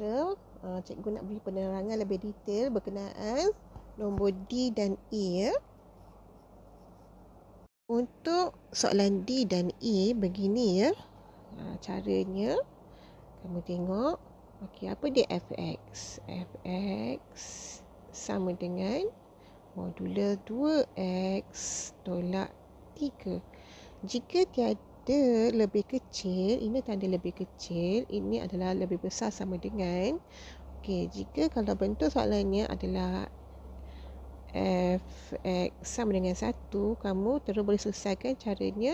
cara cikgu nak beri penerangan lebih detail berkenaan nombor D dan E ya. Untuk soalan D dan E begini ya. Caranya kamu tengok. Okey, apa dia fx? Fx sama dengan modular 2x tolak 3. Jika tiada lebih kecil, ini tanda lebih kecil, ini adalah lebih besar sama dengan. Okey, jika kalau bentuk soalannya adalah fx sama dengan 1, kamu terus boleh selesaikan caranya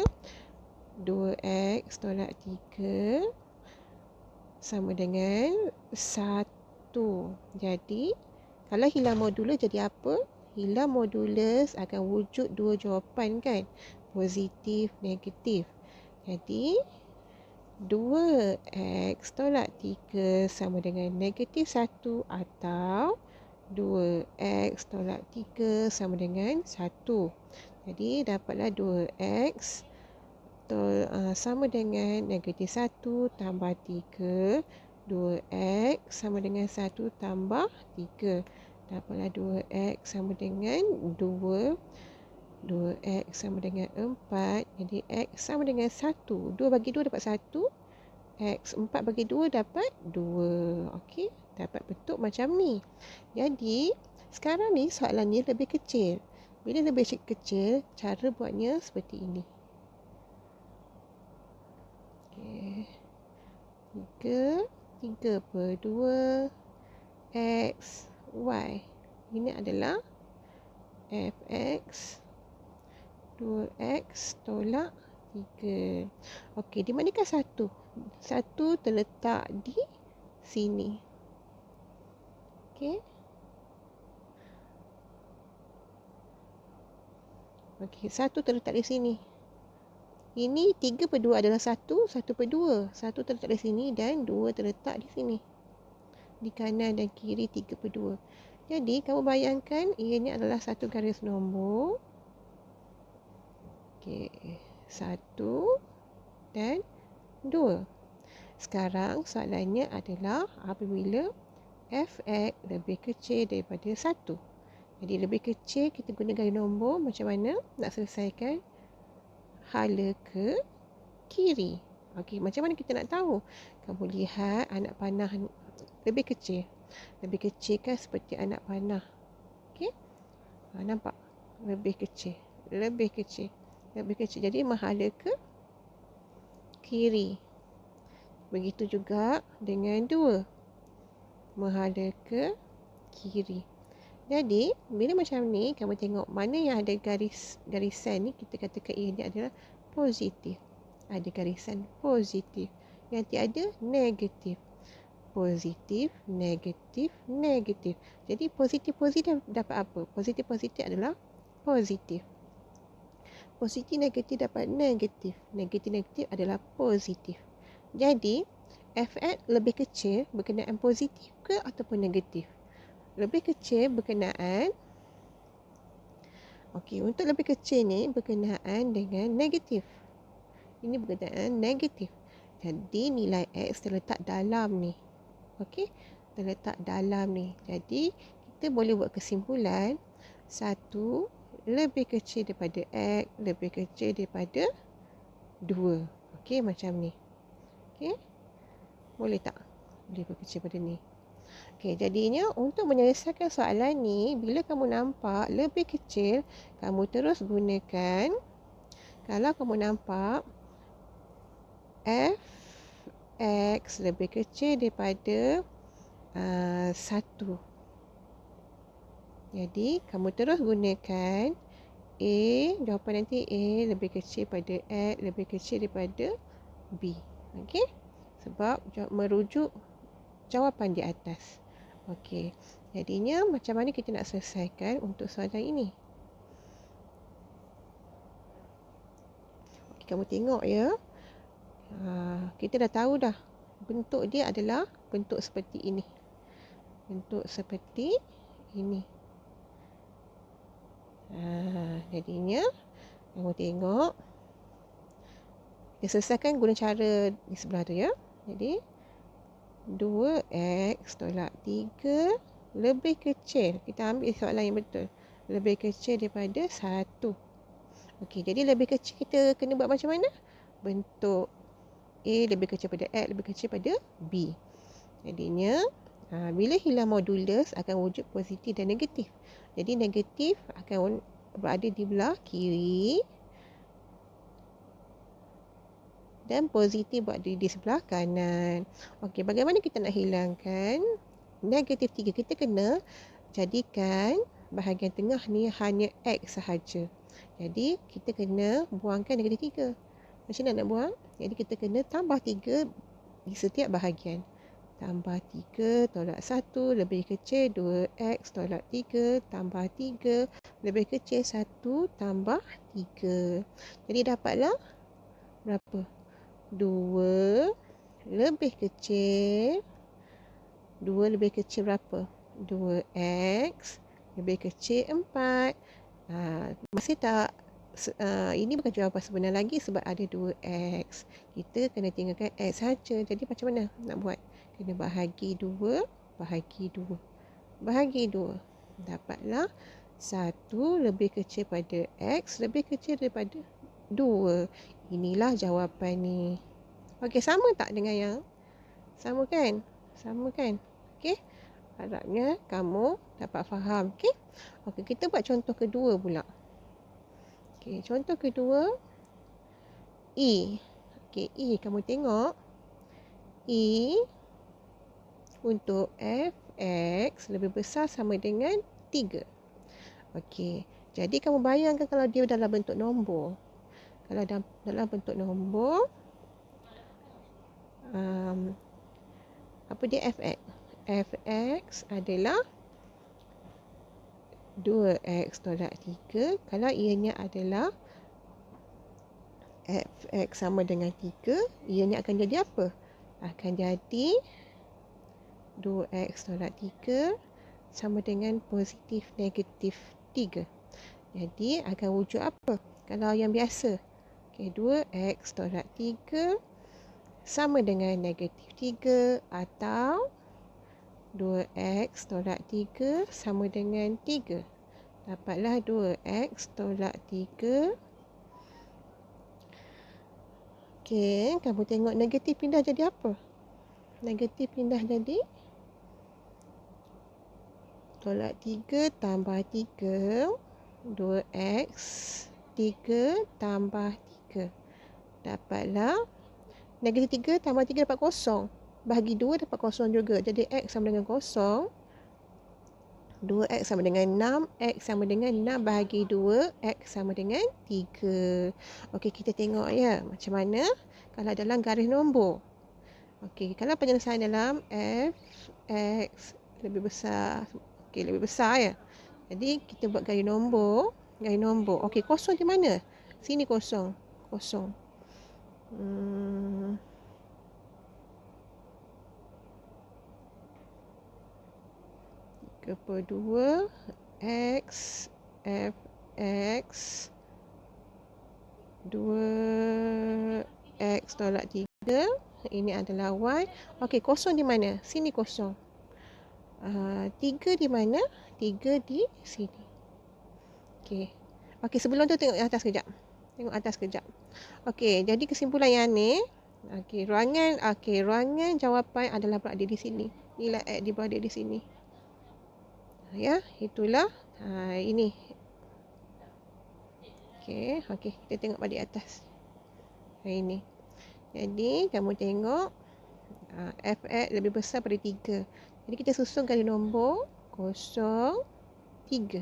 2x tolak 3 sama dengan 1. Jadi, kalau hilang modulus jadi apa? Hilang modulus akan wujud dua jawapan kan? Positif, negatif. Jadi, 2x tolak 3 sama dengan negatif 1 atau 2x tolak 3 sama dengan 1. Jadi, dapatlah 2x sama dengan negatif 1 tambah 3. 2x sama dengan 1 tambah 3. Dapatlah 2x sama dengan 2. 2x sama dengan 4. Jadi x sama dengan 1. 2 bagi 2 dapat 1. X 4 bagi 2 dapat 2. Okey, dapat bentuk macam ni. Jadi sekarang ni soalan ni lebih kecil. Bila lebih kecil, cara buatnya seperti ini. Okey, 3 per 2 x y. Ini adalah fx 2x tolak 3. Okey, di manakah 1? 1 terletak di sini. Okey. Okey, 1 terletak di sini. Ini 3 per 2 adalah 1, 1 per 2. 1 terletak di sini dan 2 terletak di sini. Di kanan dan kiri 3 per 2. Jadi, kamu bayangkan ini adalah satu garis nombor. Okey, 1 dan 2. Sekarang soalannya adalah apabila fx lebih kecil daripada 1. Jadi lebih kecil kita guna garis nombor, macam mana nak selesaikan? Hala ke kiri. Okey, macam mana kita nak tahu? Kamu lihat anak panah lebih kecil. Lebih kecil kan seperti anak panah. Okey? Nampak? Lebih kecil. Lebih kecil. Lebih kecil. Jadi menghala ke kiri. Begitu juga dengan 2. Menghala ke kiri. Jadi, bila macam ni, kamu tengok mana yang ada garisan ni, kita katakan ini adalah positif. Ada garisan positif. Yang tiada negatif. Positif, negatif, negatif. Jadi, positif-positif dapat apa? Positif-positif adalah positif. Positif negatif dapat negatif. Negatif-negatif adalah positif. Jadi, fx lebih kecil berkenaan positif ke ataupun negatif? Lebih kecil berkenaan, okey, untuk lebih kecil ni berkenaan dengan negatif. Ini berkenaan negatif. Jadi nilai x terletak dalam ni. Okey, terletak dalam ni. Jadi kita boleh buat kesimpulan 1 lebih kecil daripada x lebih kecil daripada 2. Okey, macam ni. Okey. Boleh tak? Boleh buat kecil pada ni. Okey, jadinya untuk menyelesaikan soalan ni, bila kamu nampak lebih kecil, kamu terus gunakan. Kalau kamu nampak fx lebih kecil daripada 1. Jadi, kamu terus gunakan A, jawapan nanti A lebih kecil pada X, lebih kecil daripada B. Okey? Sebab merujuk jawapan di atas. Okey. Jadinya macam mana kita nak selesaikan untuk soalan ini? Okey, kamu tengok ya. Kita dah tahu dah. Bentuk dia adalah bentuk seperti ini. Bentuk seperti ini. Jadinya kamu tengok. Kita selesaikan guna cara di sebelah tu ya. Jadi 2x tolak 3 lebih kecil. Kita ambil soalan yang betul. Lebih kecil daripada 1. Okey, jadi lebih kecil kita kena buat macam mana? Bentuk A lebih kecil pada X lebih kecil pada B. Jadinya, bila hilang modulus akan wujud positif dan negatif. Jadi negatif akan berada di belah kiri dan positif berada di sebelah kanan. Okey, bagaimana kita nak hilangkan negatif 3? Kita kena jadikan bahagian tengah ni hanya X sahaja. Jadi, kita kena buangkan negatif 3. Macam mana nak buang? Jadi, kita kena tambah 3 di setiap bahagian. Tambah 3 tolak 1 lebih kecil 2x tolak 3 tambah 3 lebih kecil 1 tambah 3. Jadi, dapatlah berapa? 2 lebih kecil 2 lebih kecil berapa? 2x lebih kecil 4. Masih tak ini bukan jawapan sebenar lagi sebab ada 2x. Kita kena tinggalkan x saja. Jadi macam mana nak buat? Kena bahagi 2, bahagi 2. Bahagi 2. Dapatlah 1 lebih kecil pada x lebih kecil daripada 2. Inilah jawapan ni. Okey, sama tak dengan yang? Sama kan? Sama kan? Okey. Harapnya kamu dapat faham. Okey. Okey, kita buat contoh kedua pula. Okey, contoh kedua E. Okey, E kamu tengok. E untuk fx lebih besar sama dengan 3. Okey. Jadi kamu bayangkan kalau dia dalam bentuk nombor. Kalau dalam bentuk nombor, apa dia fx? Fx adalah 2x tolak 3. Kalau ianya adalah fx sama dengan 3, ianya akan jadi apa? Akan jadi 2x tolak 3 sama dengan positif negatif 3. Jadi akan wujud apa? Kalau yang biasa, okay, 2x tolak 3 sama dengan negatif 3 atau 2x tolak 3 sama dengan 3. Dapatlah 2x tolak 3. Okey, kamu tengok negatif pindah jadi apa? Negatif pindah jadi tolak 3 tambah 3. 2x 3 tambah 3. Dapatlah negatif 3 tambah 3 dapat kosong. Bahagi 2 dapat kosong juga. Jadi x sama dengan kosong. 2x sama dengan 6. X sama dengan 6 bahagi 2. X sama dengan 3. Okey, kita tengok ya. Macam mana kalau dalam garis nombor. Okey, kalau penyelesaian dalam f, x lebih besar. Okey, lebih besar ya. Jadi kita buat garis nombor. Garis nombor. Okey, kosong di mana? Sini kosong. Kosong. 32 x fx 2x tolak 3. Ini adalah y. Okey, kosong di mana? Sini kosong. 3 di mana? 3 di sini. Okey. Okey, sebelum tu tengok atas kejap. Tengok atas kejap. Okey, jadi kesimpulan yang ni, ruangan jawapan adalah berada di sini. Nilai x berada di sini. Ya, itulah ini. Okey, kita tengok balik atas. Ini. Jadi, kamu tengok fx lebih besar pada 3. Jadi, kita susun garis nombor 0, 3.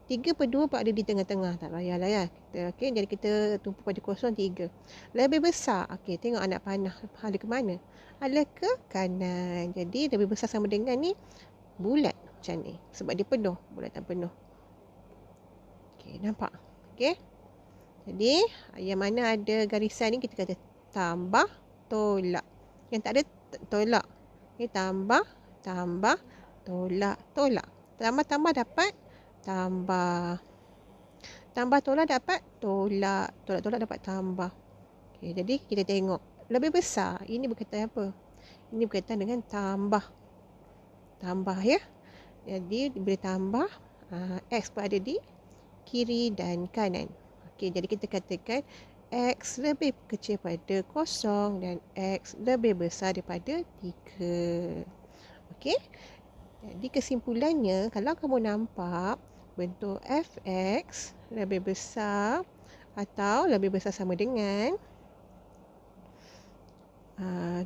3 per 2 berada di tengah-tengah. Tak payahlah ya. Jadi, kita tumpu pada 0, 3. Lebih besar. Okey, tengok anak panah. Ada ke mana? Ada ke kanan. Jadi, lebih besar sama dengan ni bulat. Macam ni. Sebab dia penuh. Bulatan penuh. Okey, nampak? Okey. Jadi, yang mana ada garisan ni kita kata tambah, tolak. Yang tak ada tolak. Okey, tambah, tolak. Tambah dapat tambah. Tambah tolak dapat tolak. Tolak dapat tambah. Okey, jadi kita tengok. Lebih besar. Ini berkaitan apa? Ini berkaitan dengan tambah. Tambah ya. Jadi bila tambah, X pun ada di kiri dan kanan. Okey, jadi kita katakan X lebih kecil pada 0 dan X lebih besar daripada 3. Okey. Jadi kesimpulannya, kalau kamu nampak bentuk fx lebih besar atau lebih besar sama dengan,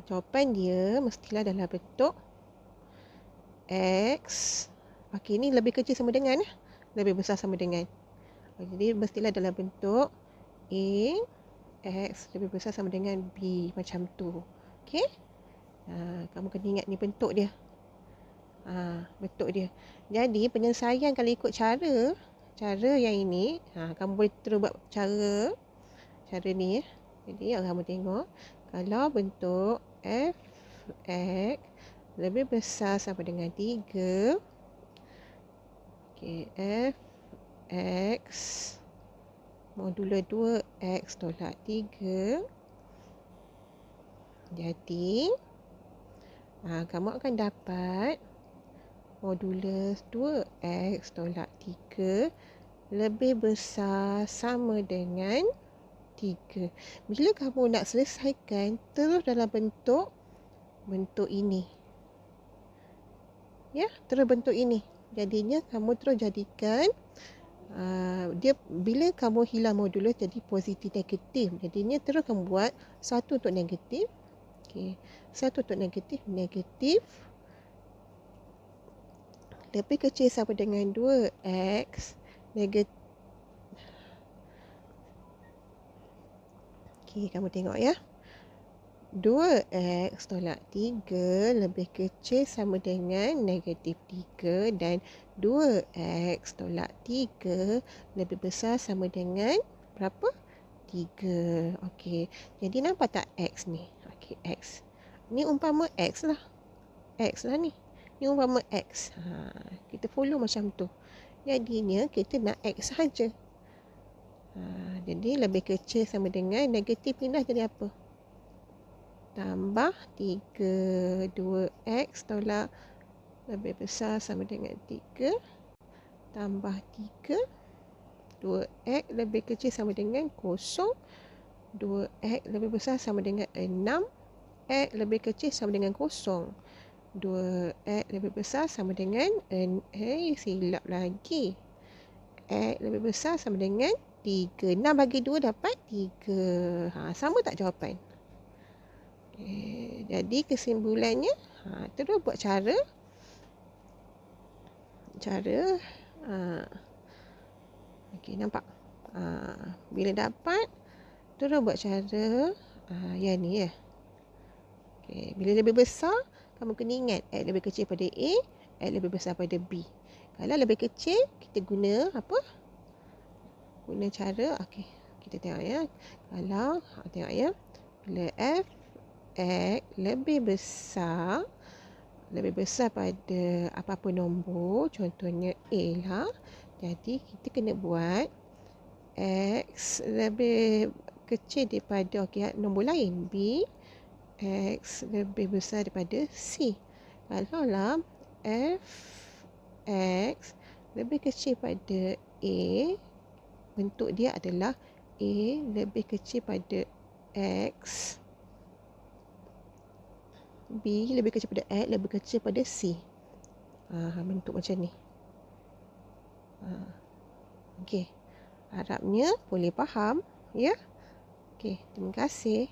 jawapan dia mestilah dalam bentuk X. Okey, ni lebih kecil sama dengan, lebih besar sama dengan. Jadi mestilah dalam bentuk A X lebih besar sama dengan B, macam tu. Okey. Kamu kena ingat ni bentuk dia. Bentuk dia. Jadi penyelesaian kalau ikut cara yang ini, kamu boleh terus buat cara ni ya. Jadi kamu tengok, kalau bentuk f x lebih besar sama dengan 3, okey, f x modulo 2x tolak 3. Jadi kamu akan dapat modulus 2x tolak 3 lebih besar sama dengan 3. Bila kamu nak selesaikan, terus dalam bentuk ini. Ya, terus bentuk ini. Jadinya kamu terus jadikan dia, bila kamu hilang modulus jadi positif negatif. Jadinya terus kamu buat satu untuk negatif. Okey, satu untuk negatif lebih kecil sama dengan 2x negatif. Okey, kamu tengok ya. 2x tolak 3 lebih kecil sama dengan negatif 3 dan 2x tolak 3 lebih besar sama dengan berapa? 3. Okey, jadi nampak tak x ni? Okey, x. Ni umpama x lah. X lah ni. Ni umpama x. Kita follow macam tu. Jadinya kita nak x saja. Jadi lebih kecil sama dengan negatif ni dah jadi apa? Tambah 3, 2x tolak lebih besar sama dengan 3 tambah 3, 2x lebih kecil sama dengan 0, 2x lebih besar sama dengan 6, x lebih kecil sama dengan 0, 2x lebih besar sama dengan silap lagi, x lebih besar sama dengan 3. 6 bagi 2 dapat 3. Sama tak jawapan? Jadi kesimpulannya, terus buat cara okey, nampak? Bila dapat, terus buat cara yang ni ya. Okey, bila lebih besar, kamu kena ingat x lebih kecil pada A, x lebih besar pada B. Kalau lebih kecil, kita guna apa? Guna cara, okey, kita tengok ya. Kalau tengok ya, bila f x lebih besar pada apa-apa nombor, contohnya A lah. Jadi kita kena buat x lebih kecil daripada nombor lain, B, x lebih besar daripada C. Kalau lah f x lebih kecil pada A, bentuk dia adalah A lebih kecil pada x, B lebih kecil pada X, lebih kecil pada C. Bentuk macam ni. Okey. Harapnya boleh faham. Ya. Okey, terima kasih.